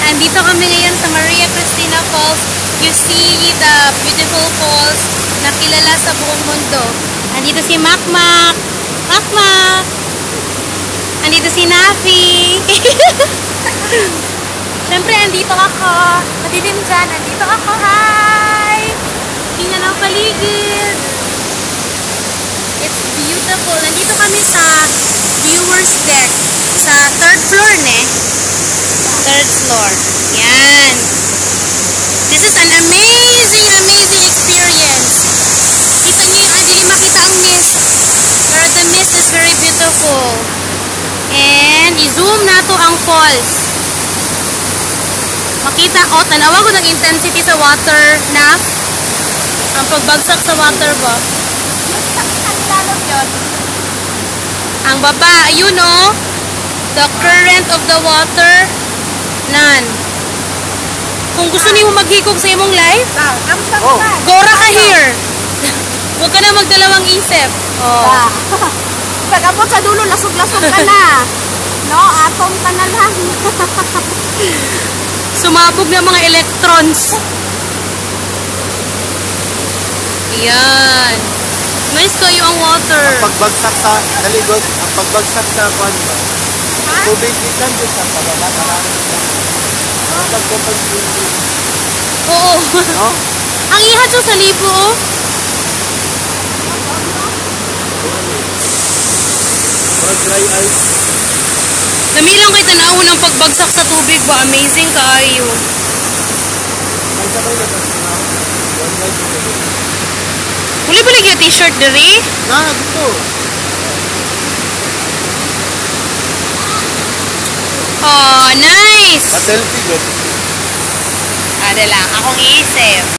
andito kami ngayon sa Maria Cristina Falls. You see the beautiful falls na kilala sa buong mundo. Andito si Makmak. Makmak. Andito si Nafi. Siyempre, andito ako. Madilim dyan. Andito ako. Hi! Tingnan ang paligid. It's beautiful. Nandito kami sa viewer's deck. Sa third floor, ne? Third floor. Yan. This is an amazing, amazing experience. Kita niyo, hindi makita ang mist. Pero the mist is very beautiful. And i-zoom na to ang falls. Makita, tanawa ko ng intensity sa water, Naf. Ang pagbagsak sa water ba? Ang baba, you know, the current of the water, nan. Kung gusto niyo maghikog sa imong life, gora ka here. Huwag ka na magdalawang isip. Pag abot sa dulo, lasog-lasog ka na. No, atom ka na lang. Sumabog na mga electrons. Yan. Nice kayo ang water. Pagbagsak sa kaligod, ang pagbagsak sa kwan ba? Tubig ikan din sa pababa. Oo. No? Ang ihat sa libo, oh. Dry ice. Namilang kay tanaw ng pagbagsak sa tubig ba? Amazing kaayo. Huli ba yung t-shirt diri? Na, gusto. Oh, nice! A selfie, good. Ada lang, akong isip.